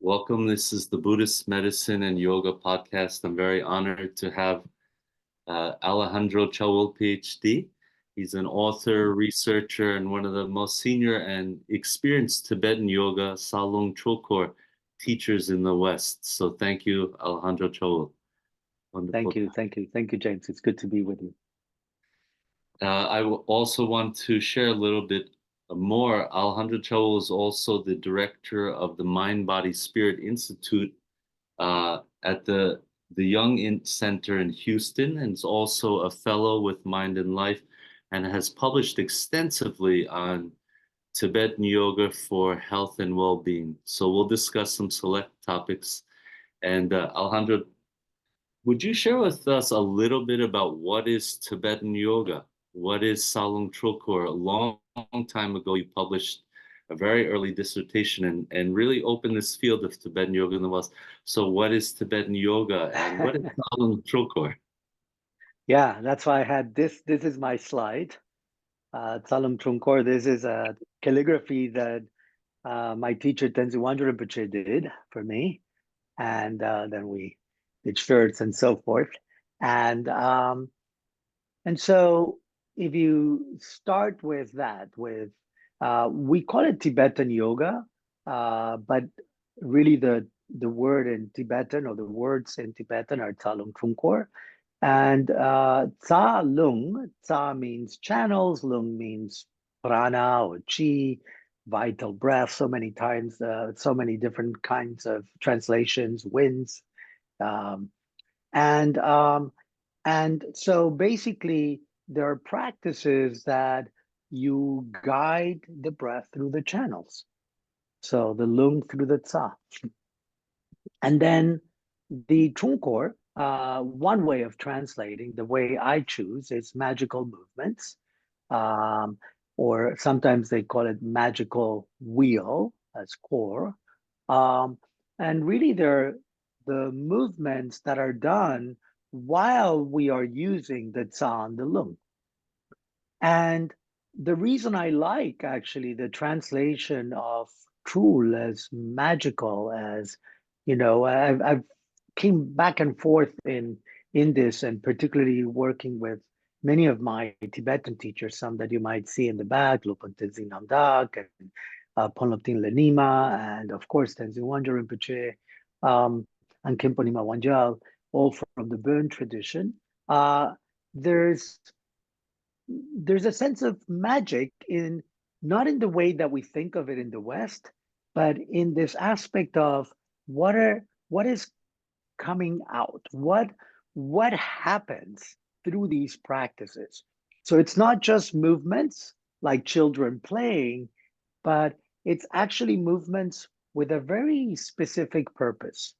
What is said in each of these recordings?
Welcome. This is the Buddhist Medicine and Yoga podcast. I'm very honored to have Alejandro Chaoul, PhD. He's an author, researcher, and one of the most senior and experienced Tibetan yoga Salung trulkor teachers in the West. So thank you, Alejandro Chaoul. Wonderful. Thank you, James. It's good to be with you. I also want to share a little bit more. Alejandro Chaoul is also the director of the Mind Body Spirit Institute at the Center in Houston, and is also a fellow with Mind and Life, and has published extensively on Tibetan yoga for health and well-being. So we'll discuss some select topics. And Alejandro, would you share with us a little bit about what is Tibetan yoga? What is Salung Trulkor? A long time ago, you published a very early dissertation and really opened this field of Tibetan yoga in the West. So what is Tibetan yoga and what is Salung Trulkor? Yeah, that's why I had this. This is my slide. Tsalum Trulkor. This is a calligraphy that my teacher Tenzin Wangyal Rinpoche did for me, and then we did shirts and so forth. And so if you start with that, we call it Tibetan yoga, but really the word in Tibetan or the words in Tibetan are Tsalung Trulkor. And Tsa Lung, Tsa means channels, Lung means prana or chi, vital breath, so many times, so many different kinds of translations, winds. Um, and so basically, there are practices that you guide the breath through the channels. So the lung through the tsa. And then the trulkor, one way of translating, the way I choose, is magical movements. Um, or sometimes they call it magical wheel as core. Um, and really, they're the movements that are done while we are using the tsa and the lung. And the reason I like actually the translation of trul as magical as, I've came back and forth in this, and particularly working with many of my Tibetan teachers, some that you might see in the back, Lupon Tenzin Namdak and Ponloptin Lenima, and of course Tenzin Wangyal Rinpoche, and Khenpo Nima Wangyal, all from the Burn tradition. There's there's a sense of magic in not in the way that we think of it in the West, but in this aspect of what is coming out, what happens through these practices. So it's not just movements like children playing, but it's actually movements with a very specific purpose.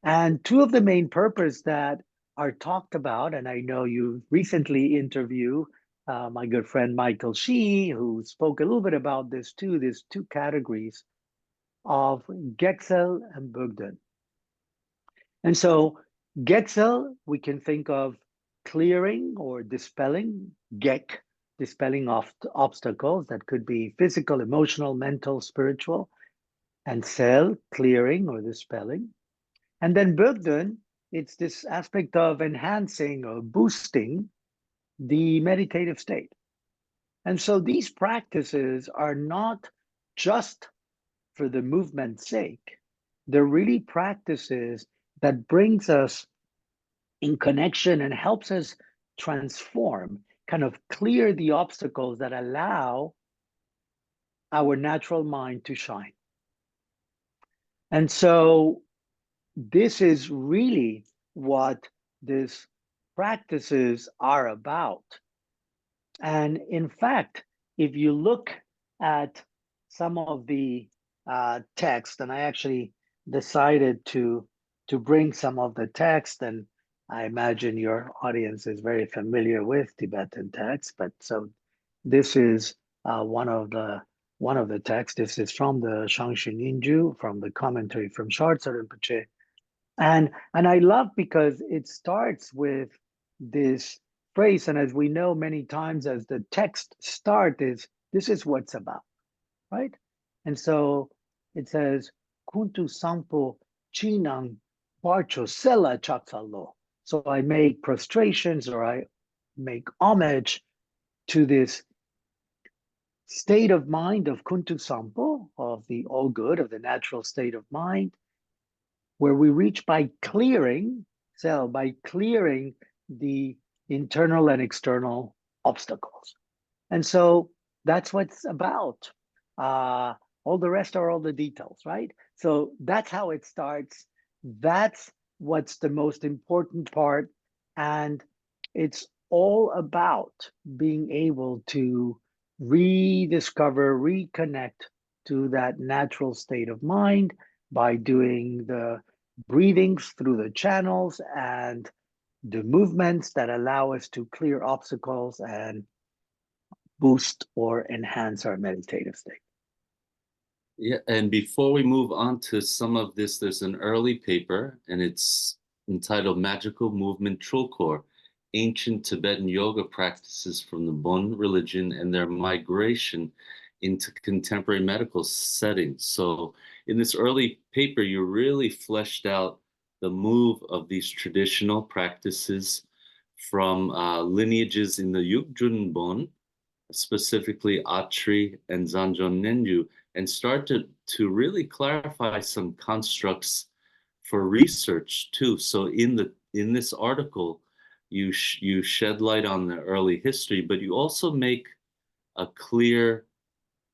And two of the main purposes that are talked about, and I know you recently interviewed my good friend Michael Shee, who spoke a little bit about this too. There's two categories of Gexel and Bugden. And so Gexel, we can think of clearing or dispelling, Gek, dispelling of obstacles that could be physical, emotional, mental, spiritual, and Sel, clearing or dispelling. And then Bogdan, it's this aspect of enhancing or boosting the meditative state. And so these practices are not just for the movement's sake. They're really practices that brings us in connection and helps us transform, kind of clear the obstacles that allow our natural mind to shine. And so this is really what these practices are about. And in fact, if you look at some of the text, and I actually decided to bring some of the text, and I imagine your audience is very familiar with Tibetan text, but so this is one of the texts. This is from the Shangshu Ninju, from the commentary from Shartsa Rinpoche. And I love because it starts with this phrase, and as we know many times as the text start is this is what's about, right? And so it says, kuntu sampo chinang parcho sela chaksalo. So I make prostrations or I make homage to this state of mind of kuntu sampo, of the all good, of the natural state of mind, where we reach by clearing, so by clearing the internal and external obstacles. And so that's what it's about. Uh, all the rest are all the details, right? So that's how it starts. That's what's the most important part. And it's all about being able to rediscover, reconnect to that natural state of mind by doing the breathings through the channels and the movements that allow us to clear obstacles and boost or enhance our meditative state. Yeah, and before we move on to some of this, there's an early paper, and it's entitled Magical Movement Trulkor, Ancient Tibetan Yoga Practices from the Bon Religion and Their Migration into Contemporary Medical Settings. So in this early paper, you really fleshed out the move of these traditional practices from lineages in the Yukjun Bon, specifically Atri and Zanjon Nenju, and started to really clarify some constructs for research too. So in this article, you shed light on the early history, but you also make a clear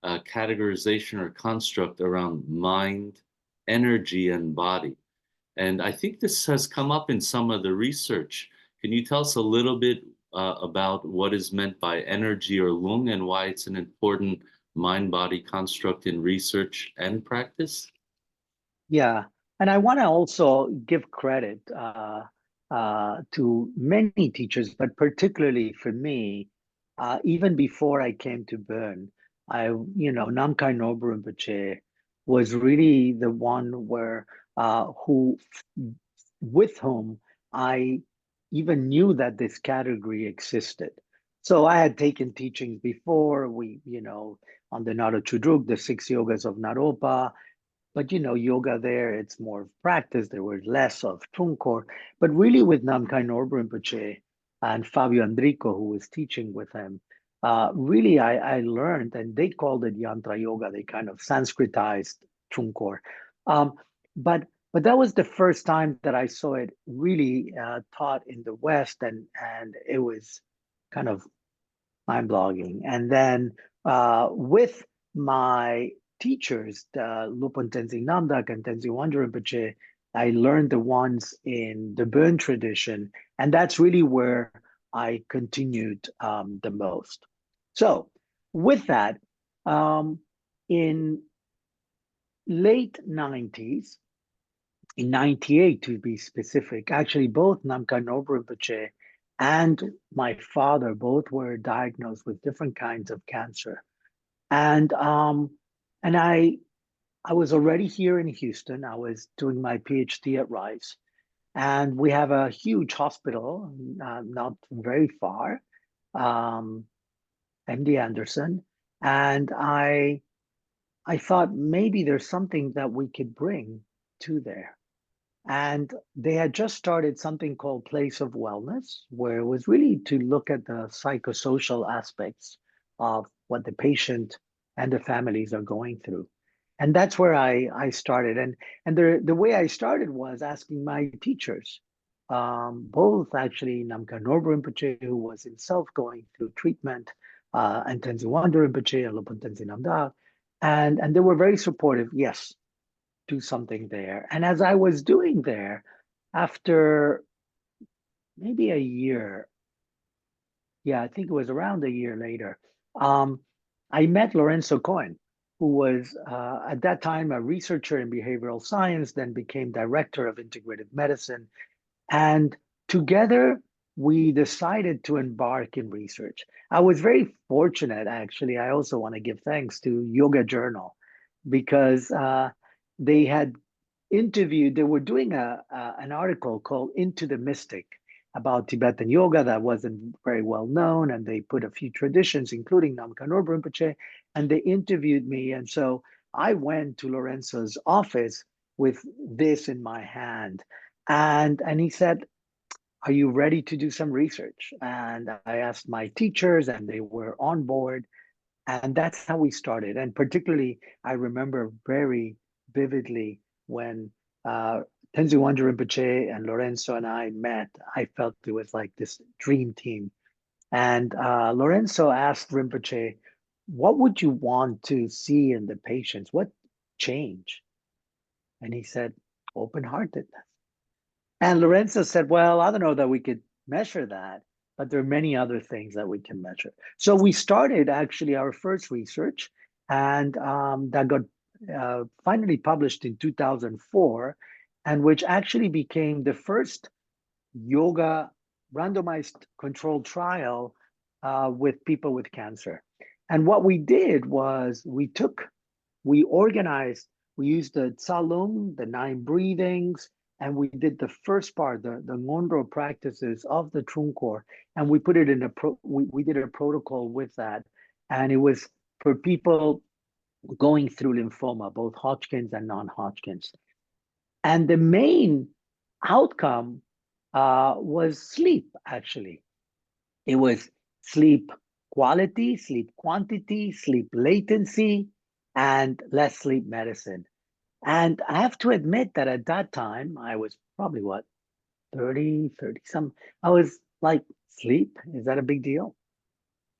categorization or construct around mind, energy, and body. And I think this has come up in some of the research. Can you tell us a little bit about what is meant by energy or lung and why it's an important mind-body construct in research and practice? Yeah. And I want to also give credit to many teachers, but particularly for me, even before I came to Bern, Namkhai Norbu Rinpoche was really the one with whom I even knew that this category existed. So I had taken teachings before, on the Naro Chudruk, the six yogas of Naropa, but yoga there, it's more of practice. There was less of trulkor. But really with Namkhai Norbu Rinpoche and Fabio Andrico, who was teaching with him, really I learned, and they called it Yantra Yoga. They kind of Sanskritized trulkor. Um, but that was the first time that I saw it really taught in the West, and it was kind of mind blogging. And then with my teachers, Lupon Tenzin Namdak and Tenzin Wangyal Rinpoche, I learned the ones in the Bön tradition, and that's really where I continued the most. So, with that, in late 90s, in 98 to be specific, actually both Namkhai Norbu Rinpoche and my father both were diagnosed with different kinds of cancer. And I was already here in Houston. I was doing my PhD at Rice, and we have a huge hospital not very far, um, MD Anderson. And I thought maybe there's something that we could bring to there. And they had just started something called Place of Wellness, where it was really to look at the psychosocial aspects of what the patient and the families are going through. And that's where I started. And the way I started was asking my teachers, both actually Namkhai Norbu Rinpoche, who was himself going through treatment, and Tenzin Wangyal Rinpoche, and Lopon Tenzin Namda. And they were very supportive. Yes, do something there. And as I was doing there, after maybe a year, yeah, I think it was around a year later, um, I met Lorenzo Cohen, who was at that time a researcher in behavioral science, then became director of integrative medicine. And together, we decided to embark in research. I was very fortunate, actually. I also want to give thanks to Yoga Journal because they had they were doing an article called Into the Mystic about Tibetan yoga that wasn't very well known. And they put a few traditions, including Namkhai Norbu Rinpoche, and they interviewed me. And so I went to Lorenzo's office with this in my hand. And he said, are you ready to do some research? And I asked my teachers, and they were on board. And that's how we started. And particularly, I remember very vividly when uh, Tenzin Wangyal Rinpoche and Lorenzo and I met. I felt it was like this dream team. And Lorenzo asked Rinpoche, what would you want to see in the patients? What change? And he said, open heartedness. And Lorenzo said, well, I don't know that we could measure that, but there are many other things that we can measure. So we started actually our first research, and that got finally published in 2004, and which actually became the first yoga randomized controlled trial with people with cancer. And what we did was we organized, we used the Tsalung, the 9 breathings, and we did the first part, the Ngondro practices of the trulkor, and we put it in we did a protocol with that. And it was for people going through lymphoma, both Hodgkin's and non-Hodgkin's. And the main outcome was sleep, actually. It was sleep quality, sleep quantity, sleep latency, and less sleep medicine. And I have to admit that at that time, I was probably what, 30 some. I was like, sleep, is that a big deal?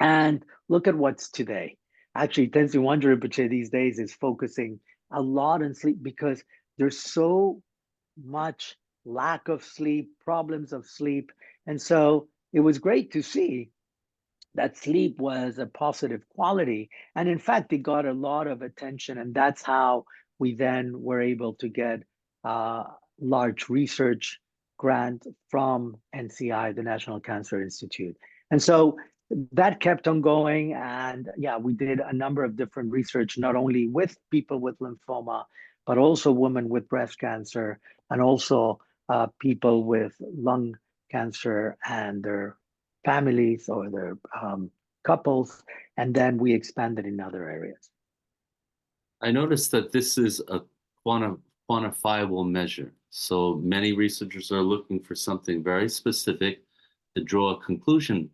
And look at what's today. Actually, Tenzin Wangyal Rinpoche these days is focusing a lot on sleep because there's so much lack of sleep, problems of sleep. And so it was great to see that sleep was a positive quality. And in fact, it got a lot of attention. And that's how we then were able to get a large research grant from NCI, the National Cancer Institute. And so that kept on going. And yeah, we did a number of different research, not only with people with lymphoma, but also women with breast cancer, and also people with lung cancer and their families or their couples, and then we expanded in other areas. I noticed that this is a quantifiable measure. So many researchers are looking for something very specific to draw a conclusion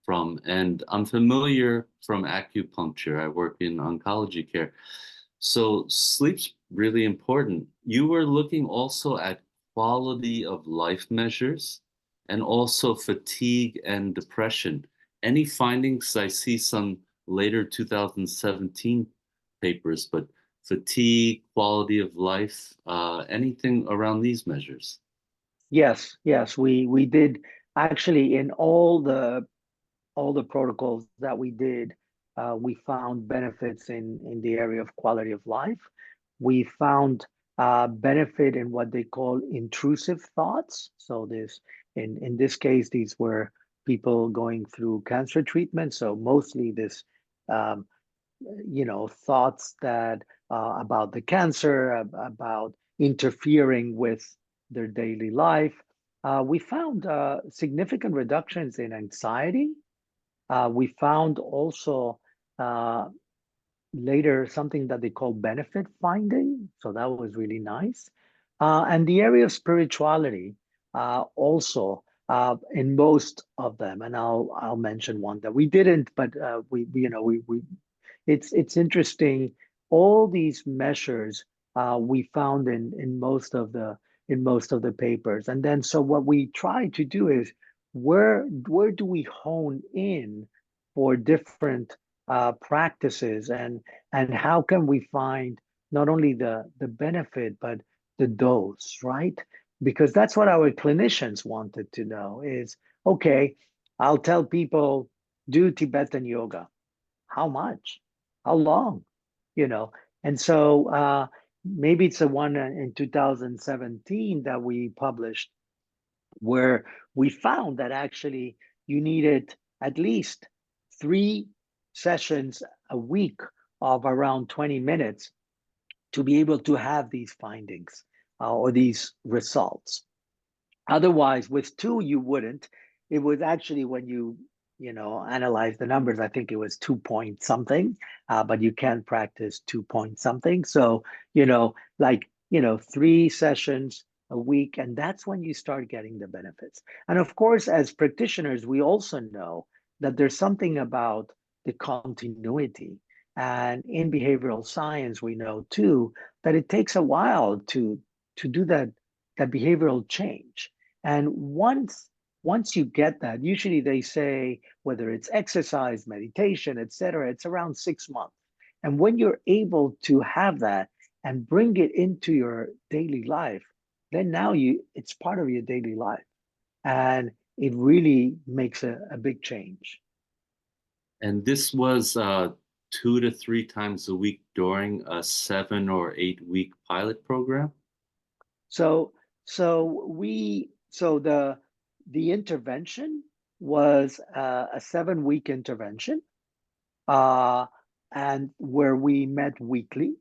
from. And I'm familiar from acupuncture. I work in oncology care. So sleep's really important. You were looking also at quality of life measures and also fatigue and depression. Any findings? I see some later 2017 papers, but fatigue, quality of life, anything around these measures? Yes, we did actually in all the protocols that we did. We found benefits in the area of quality of life. We found benefit in what they call intrusive thoughts. So this, in this case, these were people going through cancer treatment. So mostly this, um, thoughts that about the cancer, about interfering with their daily life. We found significant reductions in anxiety. We found also uh, later something that they call benefit finding. So that was really nice. And the area of spirituality also in most of them. And I'll mention one that we didn't, but we it's interesting. All these measures we found in most of the papers, and then so what we try to do is where do we hone in for different practices, and how can we find not only the benefit but the dose, right? Because that's what our clinicians wanted to know is, okay, I'll tell people do Tibetan yoga. How much? How long? You know, and so maybe it's the one in 2017 that we published where we found that actually you needed at least 3 sessions a week of around 20 minutes to be able to have these findings or these results. Otherwise, with two, you wouldn't. It was actually when you analyze the numbers. I think it was 2 point something, but you can practice 2 point something. So, three sessions a week, and that's when you start getting the benefits. And of course, as practitioners, we also know that there's something about the continuity. And in behavioral science, we know too that it takes a while to do that behavioral change. And once you get that, usually they say whether it's exercise, meditation, etc., it's around 6 months. And when you're able to have that and bring it into your daily life, then now it's part of your daily life. And it really makes a big change. And this was 2 to 3 times a week during a 7 or 8 week pilot program. So the intervention was a 7 week intervention, uh, and where we met weekly.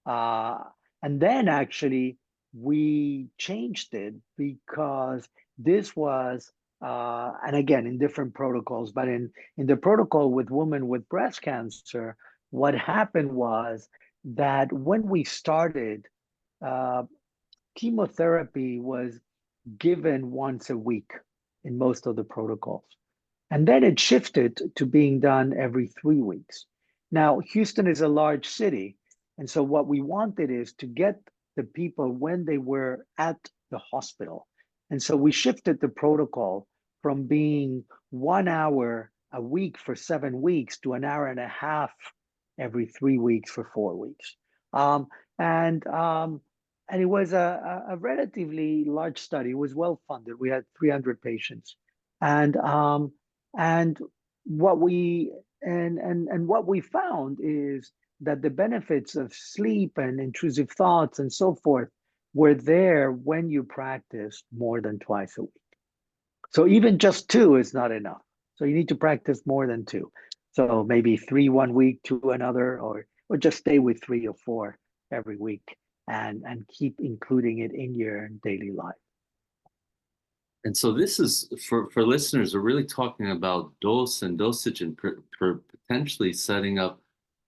Uh, and then actually we changed it because this was, and again, in different protocols, but in the protocol with women with breast cancer, what happened was that when we started, uh, chemotherapy was given once a week in most of the protocols. And then it shifted to being done every 3 weeks. Now, Houston is a large city. And so what we wanted is to get the people when they were at the hospital. And so we shifted the protocol from being 1 hour a week for 7 weeks to an hour and a half every 3 weeks for 4 weeks. Um, and um, and it was a relatively large study. It was well funded. We had 300 patients, and and what we and what we found is that the benefits of sleep and intrusive thoughts and so forth were there when you practiced more than twice a week. So even just two is not enough. So you need to practice more than two. So maybe three 1 week, two another, or just stay with 3 or 4 every week and keep including it in your daily life. And so this is for listeners, we're really talking about dose and dosage and potentially setting up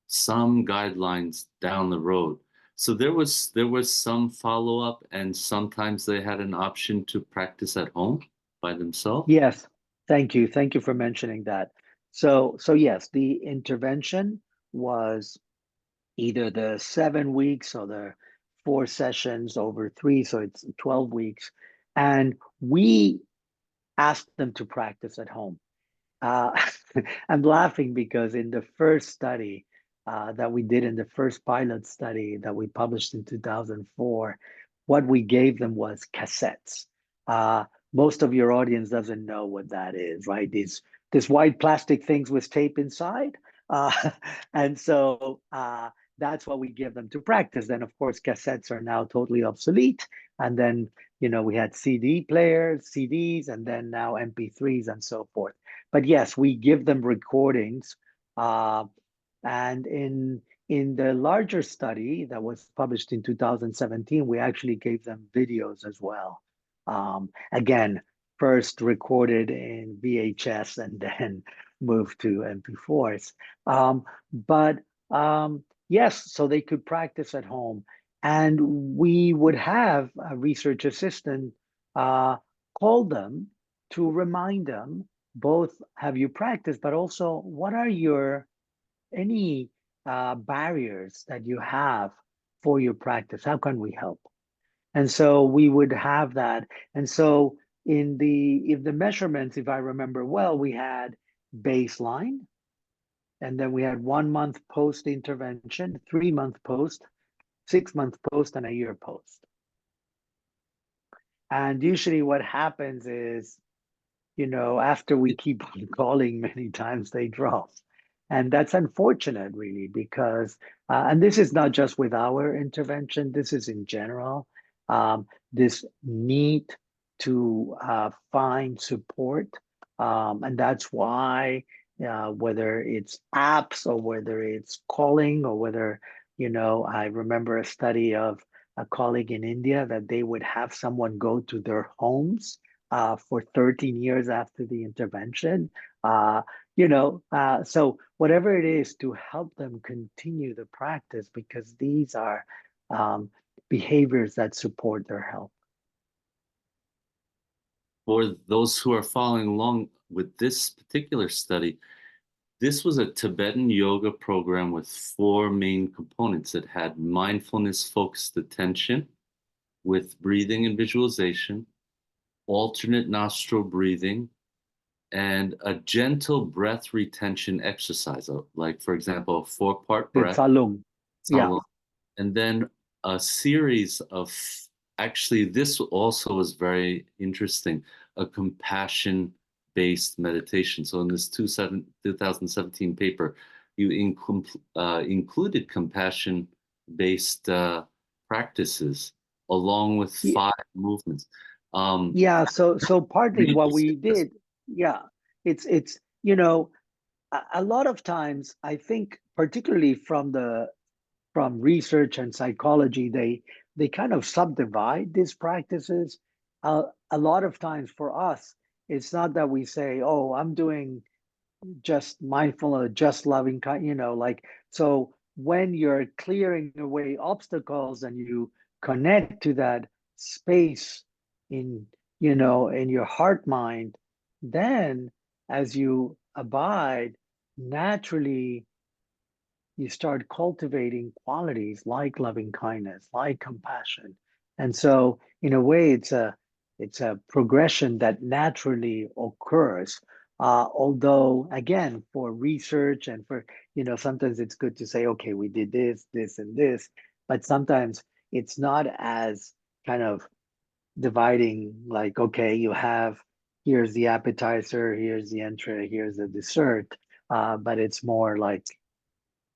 some guidelines down the road. So there was some follow up, and sometimes they had an option to practice at home by themselves. Yes, thank you. Thank you for mentioning that. So yes, the intervention was either the 7 weeks or the 4 sessions over three, so it's 12 weeks. And we asked them to practice at home. Uh, I'm laughing because in the first study that we did, in the first pilot study that we published in 2004, what we gave them was cassettes. Uh, Most of your audience doesn't know what that is, right? These white plastic things with tape inside. Uh, and so that's what we give them to practice. Then, of course, cassettes are now totally obsolete. And then, we had CD players, CDs, and then now MP3s and so forth. But yes, we give them recordings. Uh, and in the larger study that was published in 2017, we actually gave them videos as well. Again, first recorded in VHS and then moved to MP4s. But yes, so they could practice at home. And we would have a research assistant call them to remind them both, have you practiced, but also what are your any barriers that you have for your practice? How can we help? And so we would have that. And so if the measurements, if I remember well, we had baseline, and then we had 1 month post intervention, 3 month post, 6 month post, and a year post. And usually what happens is, after we keep on calling many times, they drop. And that's unfortunate, really, because, and this is not just with our intervention, this is in general, this need to find support. And that's why, whether it's apps or whether it's calling or whether, I remember a study of a colleague in India that they would have someone go to their homes for 13 years after the intervention. Uh, so whatever it is to help them continue the practice, because these are um, behaviors that support their health. For those who are following along with this particular study, this was a Tibetan yoga program with four main components. It had mindfulness focused attention with breathing and visualization, alternate nostril breathing, and a gentle breath retention exercise, like, for example, a four-part The breath, Tsalung. Yeah, and then a series of, actually, this also was very interesting, a compassion based meditation. So in this 2017 paper, you included compassion based practices along with yeah, five movements. Um, yeah. So partly what really we successful. did, yeah, it's a lot of times I think, particularly from research and psychology, they kind of subdivide these practices. A lot of times for us, it's not that we say, "Oh, I'm doing just mindful or just loving kind," like, so when you're clearing away obstacles and you connect to that space in, in your heart mind, then as you abide, naturally you start cultivating qualities like loving kindness, like compassion. And so in a way it's a progression that naturally occurs. Although again, for research and for, sometimes it's good to say, okay, we did this and this, but sometimes it's not as kind of dividing, like, okay, you have, here's the appetizer, here's the entree, here's the dessert. But it's more like,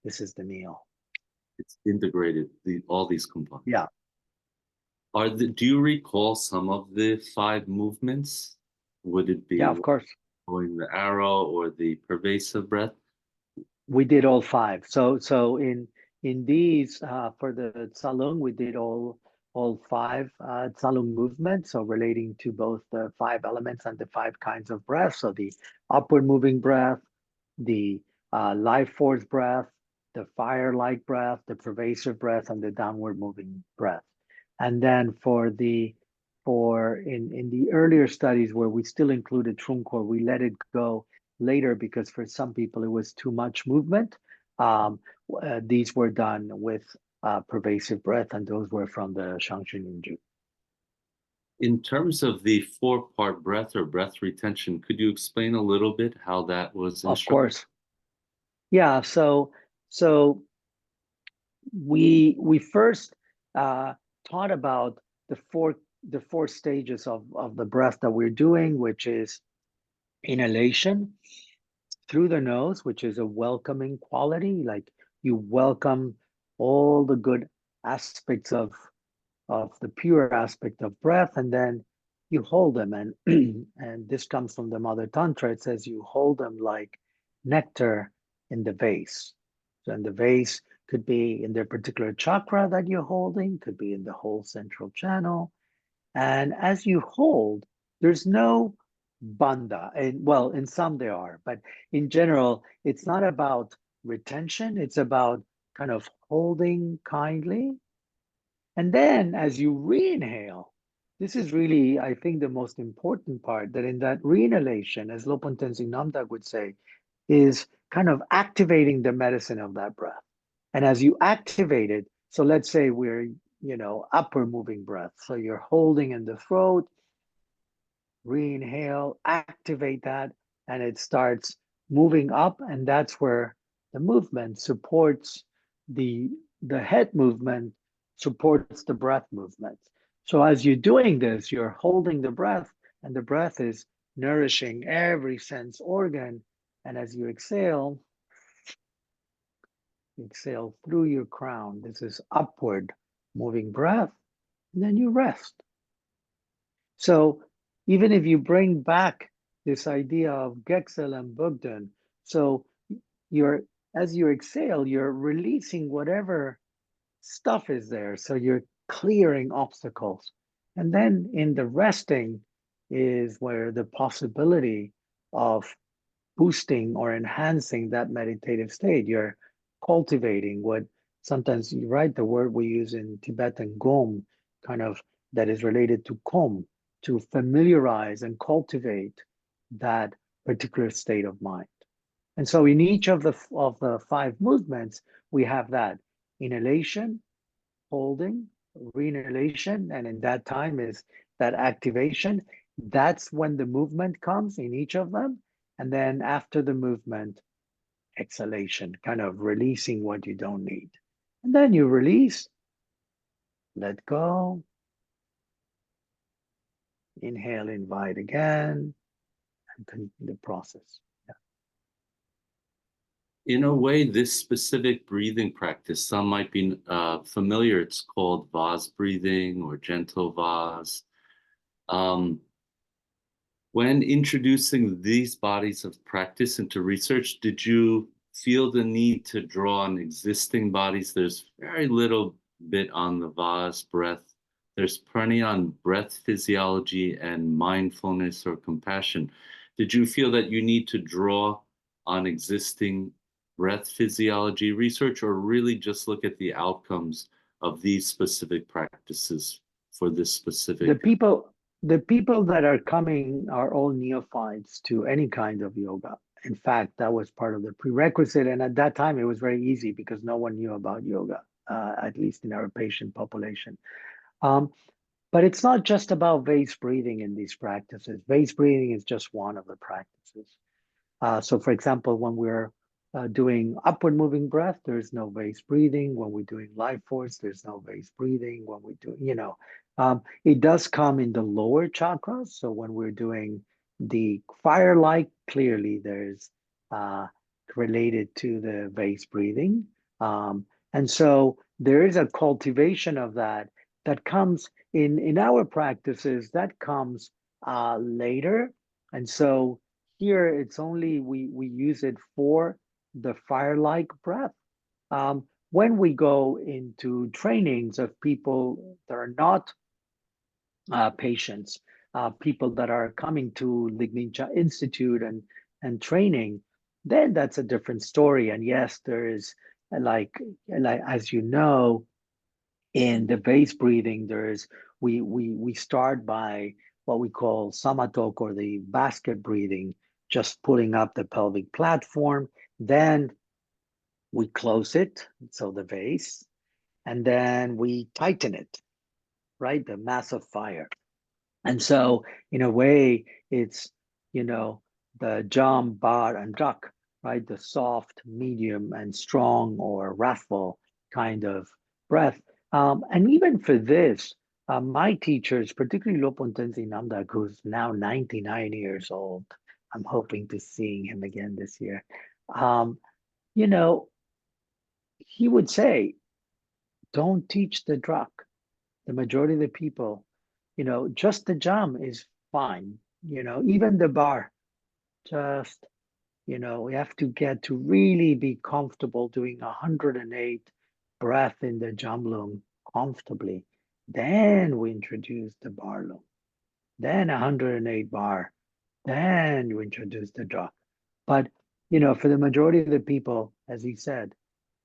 this is the meal. It's integrated, all these components. Yeah. Do you recall some of the five movements? Would it Yeah, be of course. going the arrow or the pervasive breath? We did all five. So in these, for the Tsalung, we did all five Tsalung movements. So relating to both the five elements and the five kinds of breath. So the upward moving breath, the life force breath, the fire-like breath, the pervasive breath, and the downward moving breath. And then for in the earlier studies where we still included trulkor, we let it go later because for some people it was too much movement. Um, these were done with pervasive breath, and those were from the Shangshu Ninju. In terms of the four-part breath or breath retention, could you explain a little bit how that was Of instructed? course, yeah. So we first taught about the four stages of the breath that we're doing, which is inhalation through the nose, which is a welcoming quality, like you welcome all the good aspects of the pure aspect of breath, and then you hold them, and and this comes from the Mother Tantra. It says you hold them like nectar in the vase. So in the vase could be in their particular chakra that you're holding, could be in the whole central channel. And as you hold, there's no bandha. And well, in some there are, but in general, it's not about retention. It's about kind of holding kindly. And then as you re-inhale, this is really, I think, the most important part, that in that re-inhalation, as Lopon Tenzing Namdak would say, is kind of activating the medicine of that breath. And as you activate it, so let's say we're, upper moving breath. So you're holding in the throat, re-inhale, activate that, and it starts moving up, and that's where the movement supports the the head movement, supports the breath movement. So as you're doing this, you're holding the breath, and the breath is nourishing every sense organ. And as you exhale through your crown. This is upward moving breath, and then you rest. So even if you bring back this idea of Gexel and Bugden, so you're, as you exhale, you're releasing whatever stuff is there. So you're clearing obstacles. And then in the resting, is where the possibility of boosting or enhancing that meditative state. You're cultivating what sometimes you write the word we use in Tibetan gom, kind of that is related to kom, to familiarize and cultivate that particular state of mind. And so in each of the five movements, we have that inhalation, holding, reinhalation, and in that time is that activation. That's when the movement comes in each of them. And then after the movement, exhalation, kind of releasing what you don't need. And then you release, let go, inhale, invite again, and continue the process. In a way, this specific breathing practice, some might be familiar. It's called vase breathing or gentle vase. Um, when introducing these bodies of practice into research, did you feel the need to draw on existing bodies? There's very little bit on the vase breath. There's plenty on breath physiology and mindfulness or compassion. Did you feel that you need to draw on existing breath physiology research, or really just look at the outcomes of these specific practices for this The specific? people, the people that are coming are all neophytes to any kind of yoga. In fact, that was part of the prerequisite. And at that time, it was very easy because no one knew about yoga, at least in our patient population. Um, but it's not just about vase breathing in these practices. Vase breathing is just one of the practices. So, for example, when we're doing upward moving breath, there's no vase breathing. When we're doing life force, there's no vase breathing. When we do, it does come in the lower chakras. So when we're doing the fire-like, clearly there's uh, related to the vase breathing. And so there is a cultivation of that that comes in our practices, that comes later. And so here, it's only we use it for the fire-like breath. When we go into trainings of people that are not patients, people that are coming to Ligmincha Institute and training, then that's a different story. And yes, there is like as you know, in the base breathing, there's we start by what we call samatok or the basket breathing, just pulling up the pelvic platform. Then we close it, so the vase, and then we tighten it, right? The mass of fire. And so, in a way, it's, you know, the jam, bar, and rak, right? The soft, medium, and strong or wrathful kind of breath. And even for this, my teachers, particularly Lopuntenzi Namdak, who's now 99 years old, I'm hoping to seeing him again this year. Um, you know, he would say, don't teach the drak. The majority of the people, just the jam is fine. Even the bar, just, we have to get to really be comfortable doing 108 breath in the jamlung comfortably. Then we introduce the bar lung. Then 108 bar. Then you introduce the drop. But, for the majority of the people, as he said,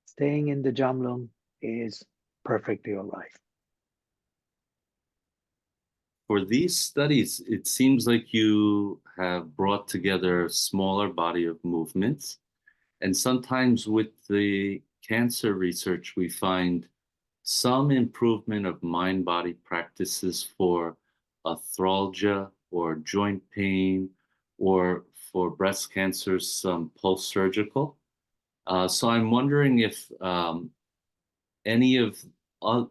staying in the jamlung is perfectly all right. For these studies, it seems like you have brought together a smaller body of movements. And sometimes with the cancer research, we find some improvement of mind body practices for arthralgia or joint pain, or for breast cancer, some post surgical. So I'm wondering if any of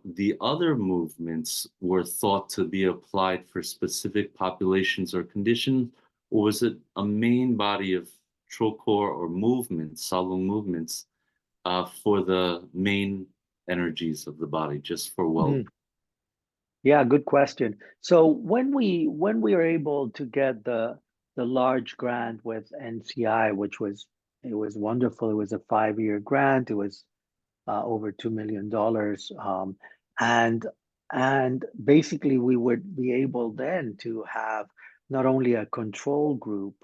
the other movements were thought to be applied for specific populations or conditions, or was it a main body of trulkor or movements, salung movements, for the main energies of the body, just for well? Mm. Yeah, good question. So when we are able to get the large grant with NCI, it was wonderful. It was a 5-year grant. It was over $2 million, and basically we would be able then to have not only a control group,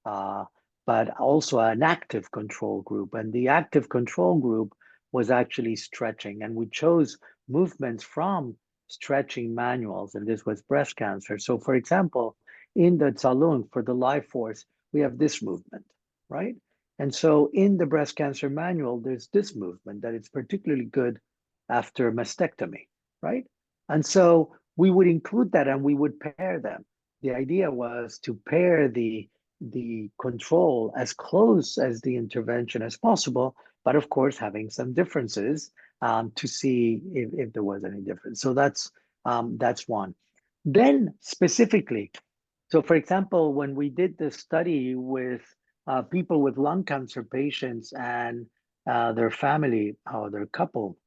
uh, but also an active control group. And the active control group was actually stretching. And we chose movements from stretching manuals, and this was breast cancer. So, for example, in the Tsalung for the life force, we have this movement, right? And so in the breast cancer manual, there's this movement that it's particularly good after mastectomy, right? And so we would include that and we would pair them. The idea was to pair the control as close as the intervention as possible, but of course having some differences to see if there was any difference. So that's one. Then specifically, so for example, when we did this study with people with lung cancer patients and their family or their couple,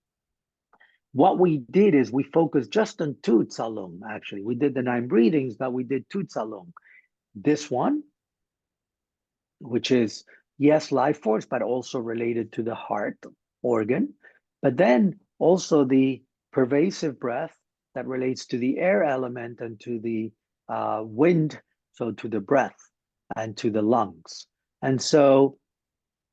what we did is we focused just on two tsalung, actually. We did the 9 breathings, but we did two tsalung. This one, which is, yes, life force, but also related to the heart organ. But then also the pervasive breath that relates to the air element and to the wind, so to the breath and to the lungs. And so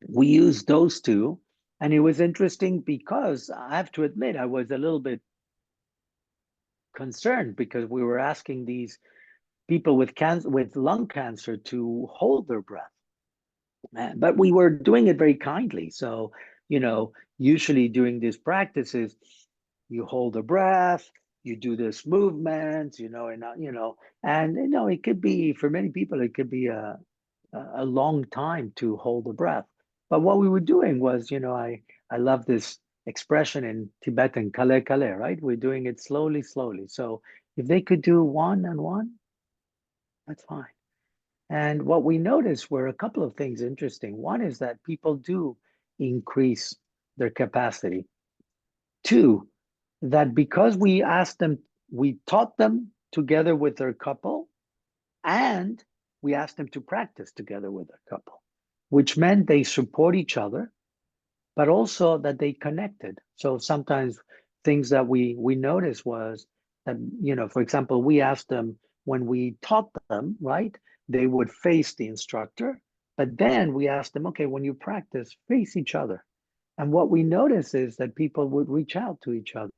we used those two. And it was interesting because I have to admit, I was a little bit concerned because we were asking these people with cancer, with lung cancer, to hold their breath, but we were doing it very kindly. So, usually during these practices, you hold a breath, you do this movement, and it could be for many people, it could be a long time to hold the breath. But what we were doing was, I love this expression in Tibetan, kale kale, right? We're doing it slowly, slowly. So if they could do one and one, that's fine. And what we noticed were a couple of things interesting. One is that people do increase their capacity. Two, that because we asked them, we taught them together with their couple, and we asked them to practice together with their couple, which meant they support each other, but also that they connected. So sometimes things that we noticed was that, for example, we asked them when we taught them, right, they would face the instructor, but then we asked them, okay, when you practice, face each other. And what we noticed is that people would reach out to each other,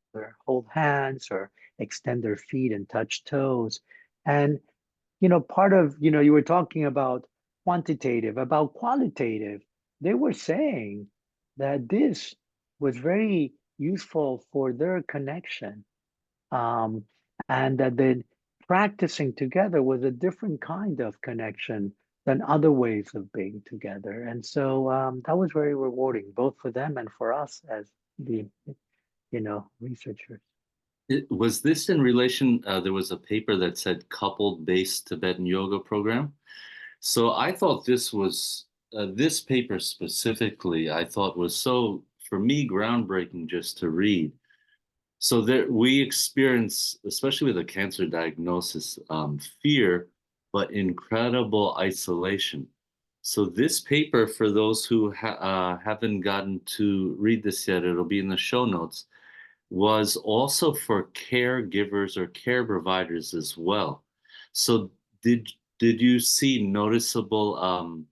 hold hands or extend their feet and touch toes. And part of, you were talking about quantitative, about qualitative. They were saying that this was very useful for their connection. Um, and that then practicing together was a different kind of connection than other ways of being together. And so that was very rewarding, both for them and for us as the, researchers. Was this in relation? There was a paper that said coupled-based Tibetan yoga program. So I thought this paper specifically, I thought was so, for me, groundbreaking just to read. So there, we experience, especially with a cancer diagnosis, fear, but incredible isolation. So this paper, for those who haven't gotten to read this yet, it'll be in the show notes, was also for caregivers or care providers as well. So did you see noticeable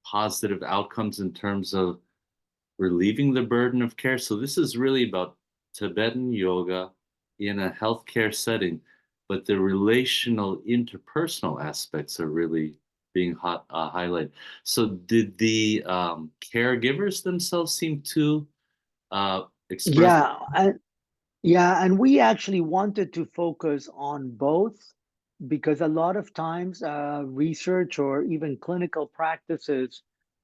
positive outcomes in terms of relieving the burden of care? So this is really about Tibetan yoga in a healthcare setting, but the relational interpersonal aspects are really being highlighted. So did the caregivers themselves seem to express? Yeah, and we actually wanted to focus on both because a lot of times research or even clinical practices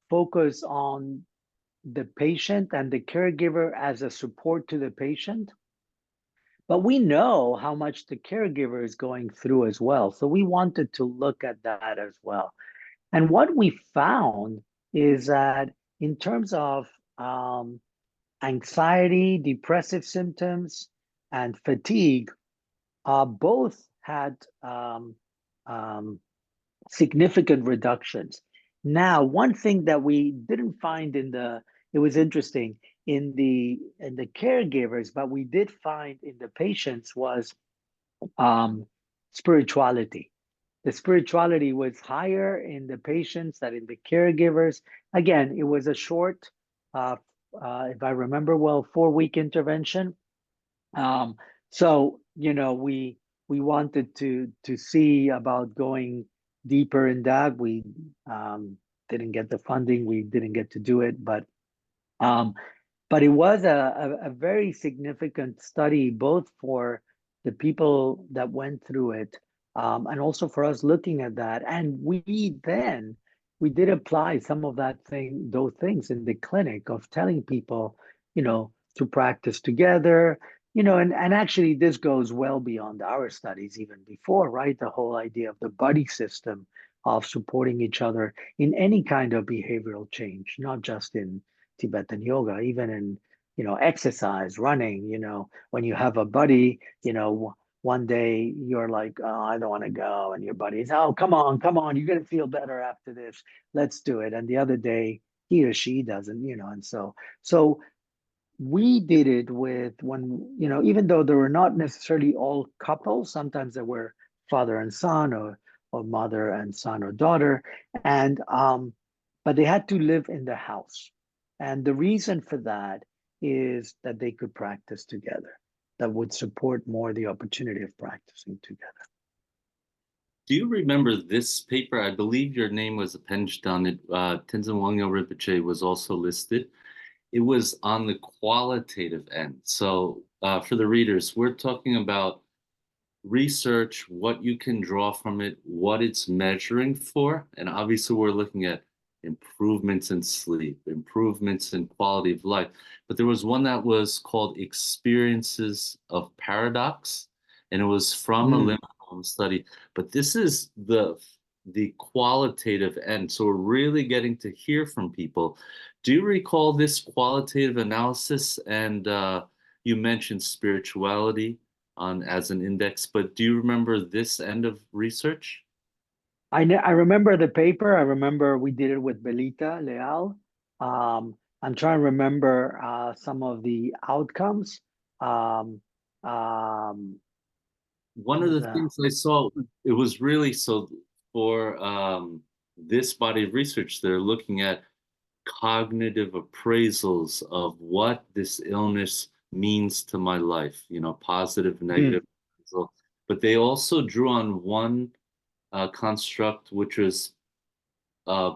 focus on the patient and the caregiver as a support to the patient. But we know how much the caregiver is going through as well. So we wanted to look at that as well. And what we found is that in terms of anxiety, depressive symptoms, and fatigue, both had um, significant reductions. Now, one thing that we didn't find it was interesting in the caregivers, but we did find in the patients was um, spirituality. the spirituality was higher in the patients than in the caregivers. Again, it was a short, uh, if I remember well, 4 week intervention. Um, so we wanted to see about going deeper in that. We didn't get the funding, we didn't get to do it, um, but it was a very significant study, both for the people that went through it, and also for us looking at that. And we did apply some of those things in the clinic of telling people, to practice together, and actually this goes well beyond our studies even before, right? The whole idea of the buddy system of supporting each other in any kind of behavioral change, not just in Tibetan yoga, even in exercise, running. When you have a buddy, one day you're like, oh, I don't want to go, and your buddy's, oh, come on, you're gonna feel better after this. Let's do it. And the other day, he or she doesn't, and so we did it with when, even though there were not necessarily all couples, sometimes there were father and son, or mother and son or daughter, and but they had to live in the house. And the reason for that is that they could practice together. That would support more the opportunity of practicing together. Do you remember this paper? I believe your name was appended on it. Tenzin Wangyal Rinpoche was also listed. It was on the qualitative end. So for the readers, we're talking about research, what you can draw from it, what it's measuring for. And obviously, we're looking at improvements in sleep, improvements in quality of life. But there was one that was called Experiences of Paradox, and it was from a Mm. limb study. But this is the qualitative end. So we're really getting to hear from people. Do you recall this qualitative analysis? And you mentioned spirituality on as an index, but do you remember this end of research? I remember the paper. I remember we did it with Belita Leal. I'm trying to remember some of the outcomes. Um, um, One of the the things I saw, it was really so for this body of research, they're looking at cognitive appraisals of what this illness means to my life, positive, mm, negative. So, but they also drew on one construct, which was uh,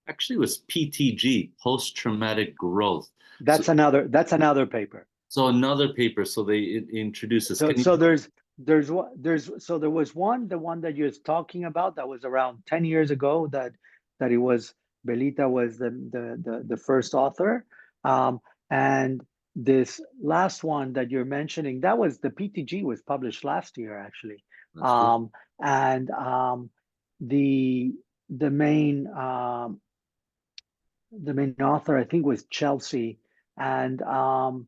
actually was PTG, post-traumatic growth. So, that's another paper. so another paper. So they introduce this. So Can you? so there was one, the one that you're talking about, that was around 10 years ago, that it was Belita was the first author. And this last one that you're mentioning, that was the PTG, was published last year actually. That's true. And the the main the main author, I think, was Chelsea. And um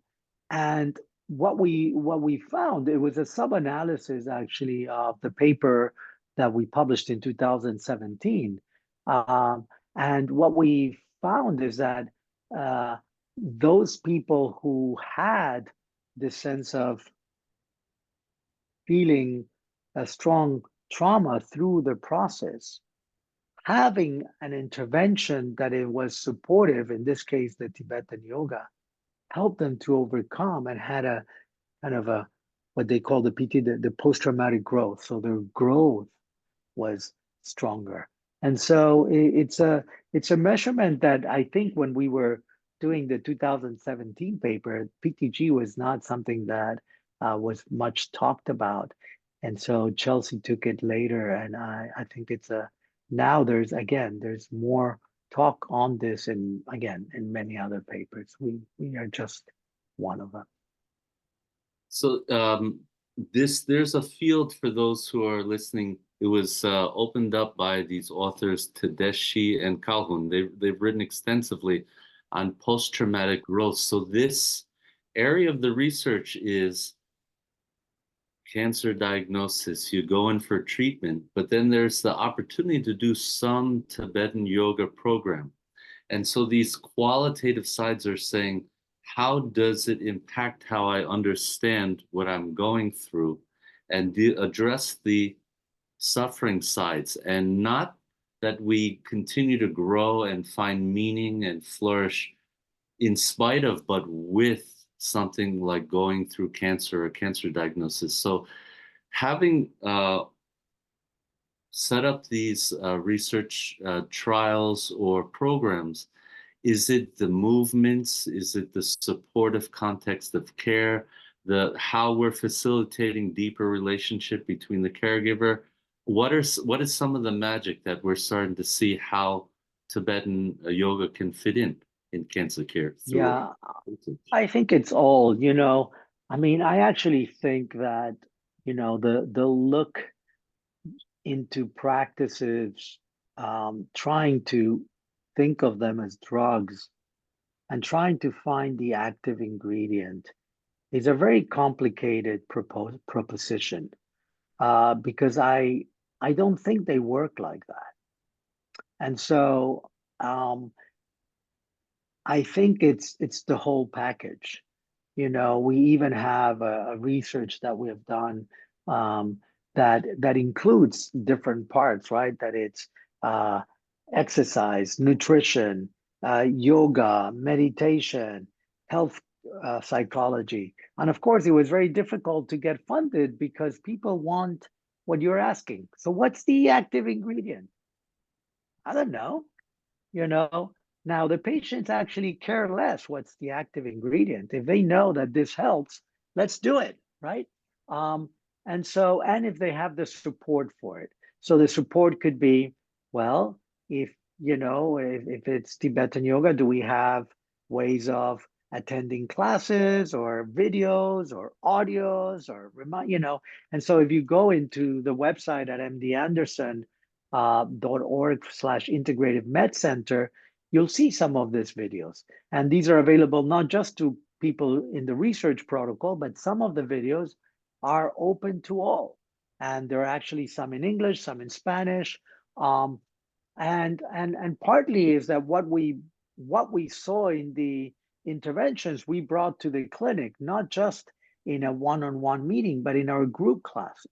and what we found, it was a sub-analysis actually of the paper that we published in 2017. And what we found is that uh, those people who had this sense of feeling a strong trauma through the process, having an intervention that it was supportive, in this case, the Tibetan yoga, helped them to overcome, and had a kind of a what they call the PT, the post-traumatic growth. So their growth was stronger. And so it's a measurement that I think when we were doing the 2017 paper, PTG was not something that was much talked about. And so Chelsea took it later, and I think it's a now there's more talk on this, and again in many other papers. We are just one of them. So this there's a field for those who are listening. It was opened up by these authors Tedeschi and Calhoun. They've written extensively on post-traumatic growth. So this area of the research is cancer diagnosis. You go in for treatment, but then there's the opportunity to do some Tibetan yoga program. And so these qualitative sides are saying, how does it impact how I understand what I'm going through, and address the suffering sides, and not that we continue to grow and find meaning and flourish in spite of, but with something like going through cancer or cancer diagnosis. So having set up these research trials or programs, is it the movements? Is it the supportive context of care? The how we're facilitating deeper relationship between the caregiver? What is some of the magic that we're starting to see how Tibetan yoga can fit in cancer care through Yeah, it? I think it's all, I mean, I actually think that, the look into practices, trying to think of them as drugs and trying to find the active ingredient is a very complicated proposition, because I don't think they work like that. And so, I think it's the whole package. We even have a research that we have done, that includes different parts, right? That it's uh, exercise, nutrition, yoga, meditation, health, psychology, and of course, it was very difficult to get funded because people want what you're asking. So, what's the active ingredient? I don't know you know Now the patients actually care less what's the active ingredient. If they know that this helps, let's do it, right? Um, and so and if they have the support for it, so the support could be, well, if it's Tibetan yoga, do we have ways of attending classes or videos or audios or and so if you go into the website at mdanderson .org/integrative med center, you'll see some of these videos. And these are available not just to people in the research protocol, but some of the videos are open to all. And there are actually some in English, some in Spanish. And partly is that what we saw in the interventions we brought to the clinic, not just in a one-on-one meeting, but in our group classes.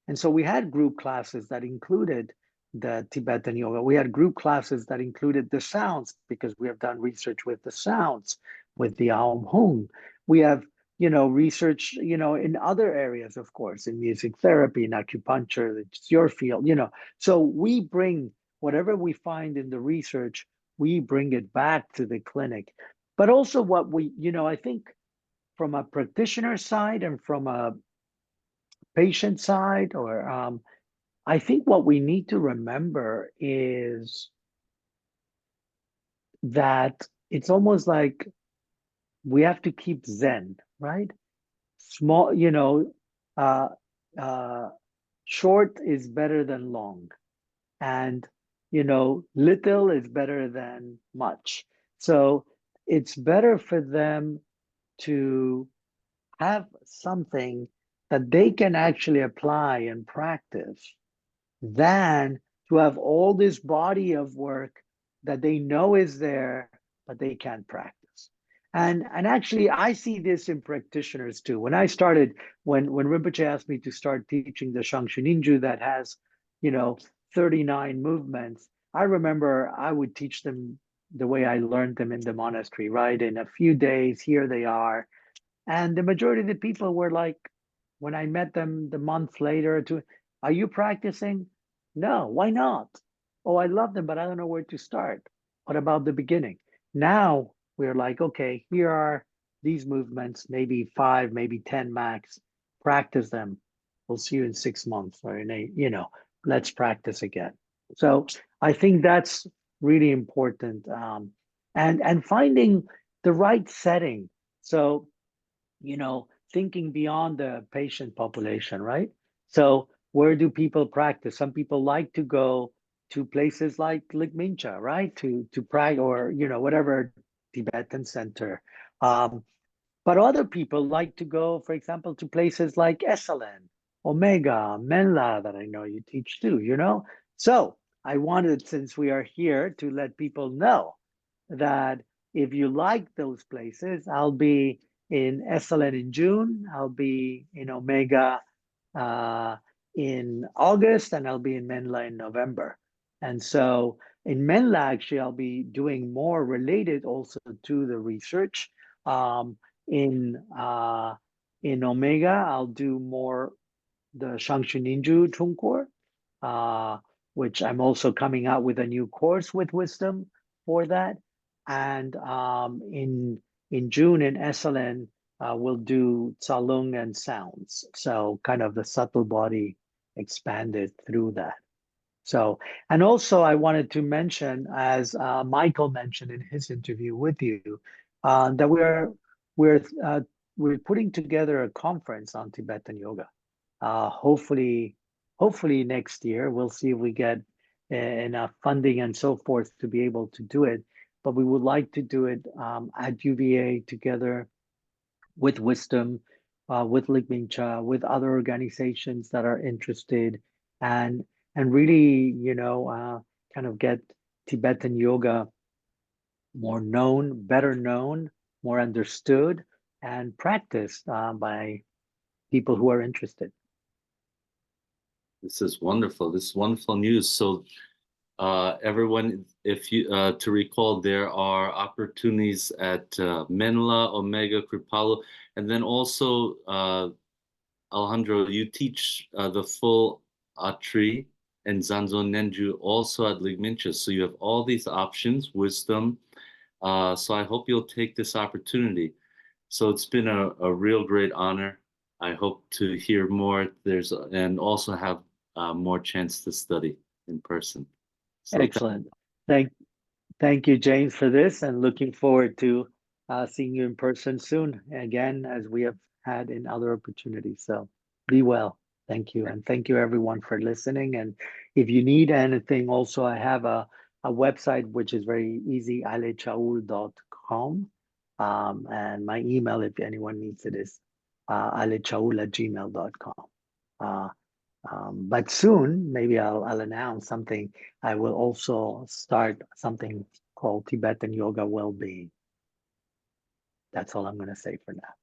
And so we had group classes that included the Tibetan yoga. We had group classes that included the sounds because we have done research with the sounds, with the Aum Hung. We have, research, in other areas, of course, in music therapy, in acupuncture, it's your field. So we bring whatever we find in the research, we bring it back to the clinic. But also I think from a practitioner side and from a patient side, or I think what we need to remember is that it's almost like we have to keep Zen, right? Small, uh, uh, short is better than long, and little is better than much. So it's better for them to have something that they can actually apply and practice than to have all this body of work that they know is there, but they can't practice. And actually, I see this in practitioners too. When Rinpoche asked me to start teaching the Shangshu Ninju that has, you know, 39 movements, I remember I would teach them the way I learned them in the monastery, right? In a few days, here they are, and the majority of the people were like, when I met them the month later, are you practicing? No, why not? Oh, I love them, but I don't know where to start. What about the beginning? Now we're like, okay, here are these movements, maybe five, maybe 10 max. Practice them. We'll see you in 6 months or in eight, let's practice again. So I think that's really important. And finding the right setting. So thinking beyond the patient population, right? So where do people practice? Some people like to go to places like Ligmincha, right? To practice, or whatever Tibetan center. But other people like to go, for example, to places like Esalen, Omega, Menla, that I know you teach too. So I wanted, since we are here, to let people know that if you like those places, I'll be in Esalen in June. I'll be in Omega uh, in August, and I'll be in Menla in November. And so in Menla, actually, I'll be doing more related also to the research. Um, in in Omega, I'll do more the Shangshu Ninju trulkor, uh, which I'm also coming out with a new course with wisdom for that. And in June in SLN, we'll do Tsalung and sounds. So kind of the subtle body expanded through that. So, and also I wanted to mention, as Michael mentioned in his interview with you, that we're we're putting together a conference on Tibetan yoga. Hopefully, hopefully next year we'll see if we get enough funding and so forth to be able to do it. But we would like to do it at UVA together with Wisdom, with Ligming Cha, with other organizations that are interested, and and really, kind of get Tibetan yoga more known, better known, more understood, and practiced by people who are interested. This is wonderful. This is wonderful news. So, everyone, if you to recall, there are opportunities at Menla, Omega, Kripalu, and then also Alejandro, you teach the full Atri and Zanzo Nenju also at Ligmincha. So you have all these options, wisdom. So I hope you'll take this opportunity. So it's been a real great honor. I hope to hear more. And also have more chance to study in person. So Excellent. Thank Thank you, James, for this, and looking forward to seeing you in person soon again, as we have had in other opportunities. So be well. Thank you. And thank you, everyone, for listening. And if you need anything, also, I have a website which is very easy, alechaoul.com. And my email, if anyone needs it, is alechaoul@gmail.com. Uh, but soon, maybe I'll announce something. I will also start something called Tibetan Yoga Wellbeing. That's all I'm going to say for now.